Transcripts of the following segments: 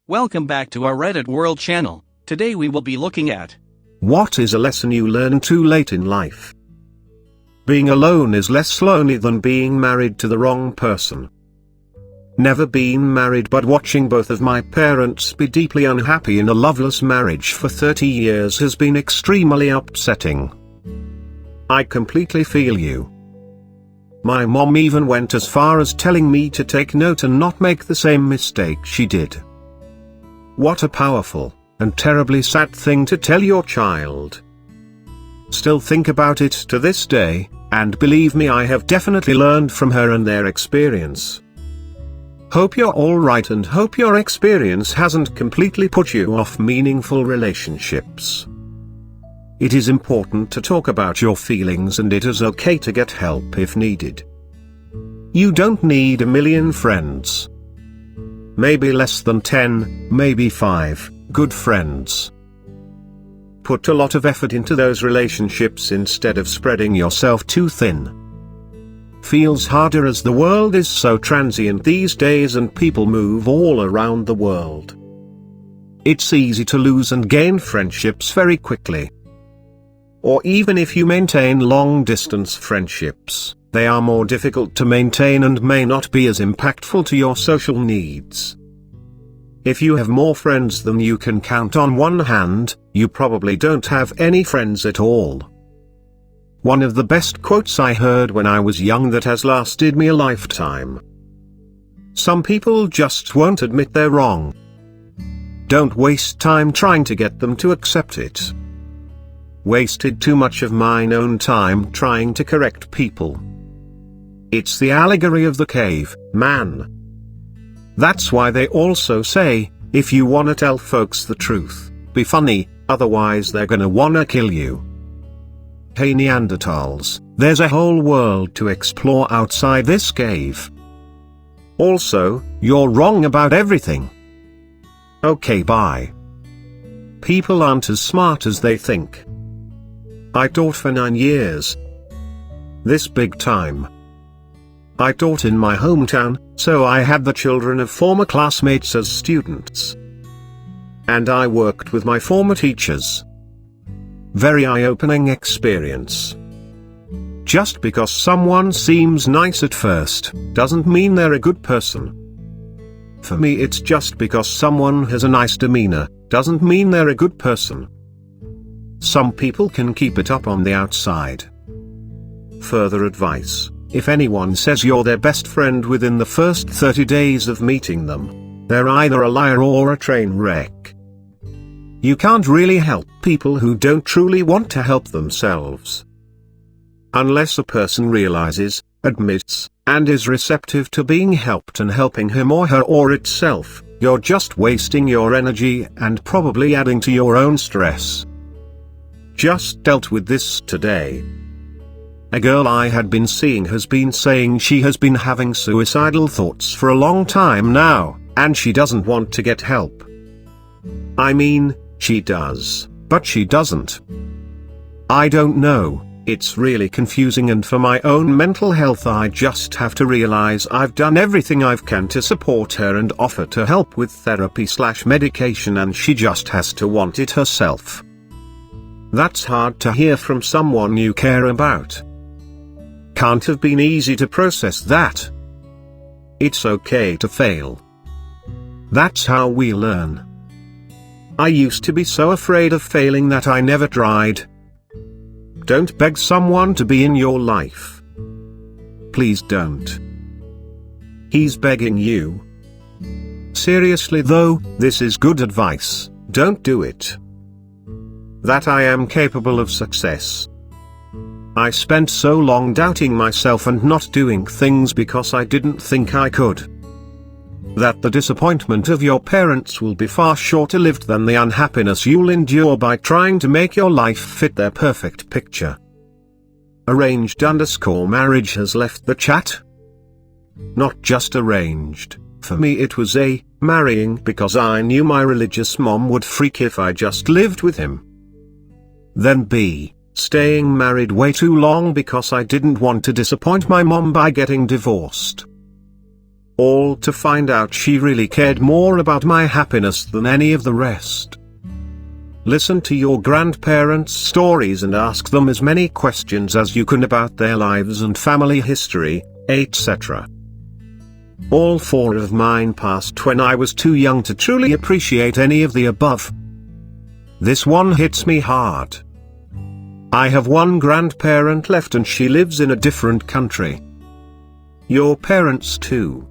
Welcome back to our Reddit World channel. Today we will be looking at what is a lesson you learn too late in life. Being alone is less lonely than being married to the wrong person. Never been married, but watching both of my parents be deeply unhappy in a loveless marriage for 30 years has been extremely upsetting. I completely feel you. My mom even went as far as telling me to take note and not make the same mistake she did. What a powerful and terribly sad thing to tell your child. Still think about it to this day, and believe me, I have definitely learned from her and their experience. Hope you're alright and hope your experience hasn't completely put you off meaningful relationships. It is important to talk about your feelings, and it is okay to get help if needed. You don't need a million friends. Maybe less than 10, maybe 5, good friends. Put a lot of effort into those relationships instead of spreading yourself too thin. Feels harder as the world is so transient these days and people move all around the world. It's easy to lose and gain friendships very quickly. Or even if you maintain long-distance friendships, they are more difficult to maintain and may not be as impactful to your social needs. If you have more friends than you can count on one hand, you probably don't have any friends at all. One of the best quotes I heard when I was young that has lasted me a lifetime. Some people just won't admit they're wrong. Don't waste time trying to get them to accept it. Wasted too much of mine own time trying to correct people. It's the allegory of the cave man. That's why they also say, if you wanna tell folks the truth, be funny, otherwise they're gonna wanna kill you. Hey Neanderthals, there's a whole world to explore outside this cave. Also, you're wrong about everything. Okay, bye. People aren't as smart as they think. I taught for 9 years. This big time. I taught in my hometown, so I had the children of former classmates as students. And I worked with my former teachers. Very eye-opening experience. Just because someone seems nice at first, doesn't mean they're a good person. For me, it's just because someone has a nice demeanor, doesn't mean they're a good person. Some people can keep it up on the outside. Further advice: if anyone says you're their best friend within the first 30 days of meeting them, they're either a liar or a train wreck. You can't really help people who don't truly want to help themselves. Unless a person realizes, admits, and is receptive to being helped and helping him or her or itself, you're just wasting your energy and probably adding to your own stress. Just dealt with this today. A girl I had been seeing has been saying she has been having suicidal thoughts for a long time now, and she doesn't want to get help. I mean, she does, but she doesn't. I don't know, it's really confusing, and for my own mental health I just have to realize I've done everything I can to support her and offer to help with therapy/medication, and she just has to want it herself. That's hard to hear from someone you care about. Can't have been easy to process that. It's okay to fail. That's how we learn. I used to be so afraid of failing that I never tried. Don't beg someone to be in your life. Please don't. He's begging you. Seriously though, this is good advice, don't do it. That I am capable of success. I spent so long doubting myself and not doing things because I didn't think I could. That the disappointment of your parents will be far shorter lived than the unhappiness you'll endure by trying to make your life fit their perfect picture. Arranged_marriage has left the chat. Not just arranged, for me it was marrying because I knew my religious mom would freak if I just lived with him. Then B, staying married way too long because I didn't want to disappoint my mom by getting divorced. all to find out she really cared more about my happiness than any of the rest. Listen to your grandparents' stories and ask them as many questions as you can about their lives and family history, etc. All 4 of mine passed when I was too young to truly appreciate any of the above. This one hits me hard. I have one grandparent left and she lives in a different country. Your parents too.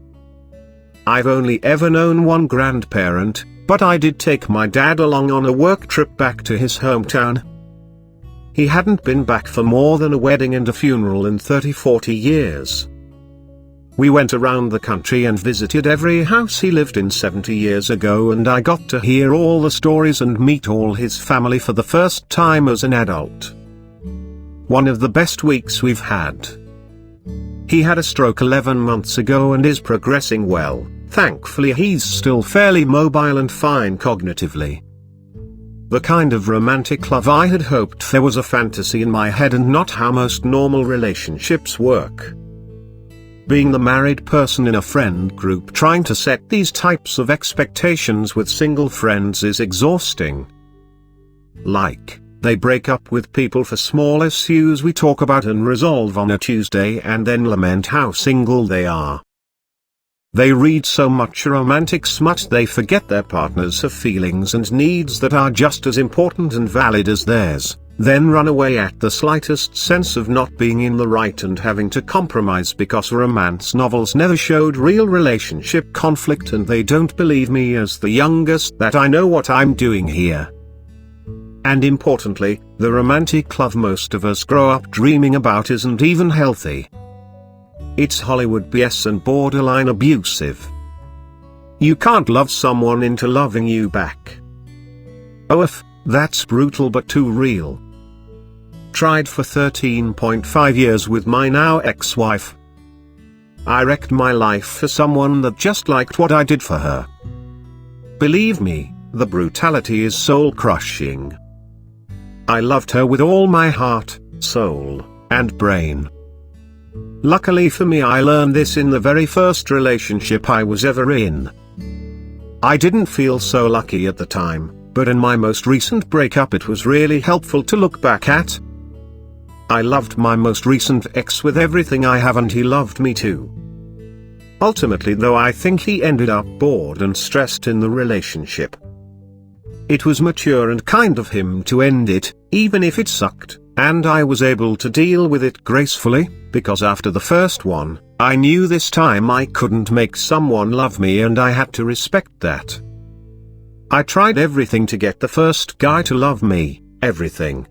I've only ever known one grandparent, but I did take my dad along on a work trip back to his hometown. He hadn't been back for more than a wedding and a funeral in 30-40 years. We went around the country and visited every house he lived in 70 years ago, and I got to hear all the stories and meet all his family for the first time as an adult. One of the best weeks we've had. He had a stroke 11 months ago and is progressing well. Thankfully he's still fairly mobile and fine cognitively. The kind of romantic love I had hoped there was a fantasy in my head and not how most normal relationships work. Being the married person in a friend group trying to set these types of expectations with single friends is exhausting. Like, they break up with people for small issues we talk about and resolve on a Tuesday and then lament how single they are. They read so much romantic smut they forget their partners have feelings and needs that are just as important and valid as theirs, then run away at the slightest sense of not being in the right and having to compromise because romance novels never showed real relationship conflict, and they don't believe me as the youngest that I know what I'm doing here. And importantly, the romantic love most of us grow up dreaming about isn't even healthy. It's Hollywood BS and borderline abusive. You can't love someone into loving you back. That's brutal but too real. Tried for 13.5 years with my now ex-wife. I wrecked my life for someone that just liked what I did for her. Believe me, the brutality is soul-crushing. I loved her with all my heart, soul, and brain. Luckily for me, I learned this in the very first relationship I was ever in. I didn't feel so lucky at the time, but in my most recent breakup it was really helpful to look back at. I loved my most recent ex with everything I have, and he loved me too. Ultimately though, I think he ended up bored and stressed in the relationship. It was mature and kind of him to end it, even if it sucked, and I was able to deal with it gracefully, because after the first one, I knew this time I couldn't make someone love me and I had to respect that. I tried everything to get the first guy to love me, everything.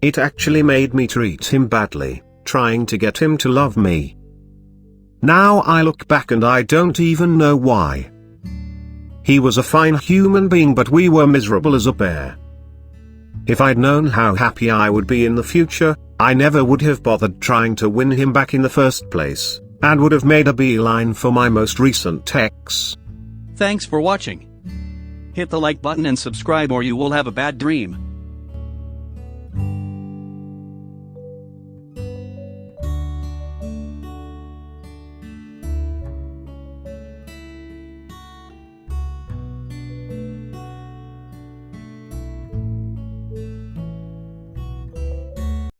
It actually made me treat him badly, trying to get him to love me. Now I look back and I don't even know why. He was a fine human being, but we were miserable as a pair. If I'd known how happy I would be in the future, I never would have bothered trying to win him back in the first place, and would have made a beeline for my most recent ex. Thanks for watching. Hit the like button and subscribe or you will have a bad dream.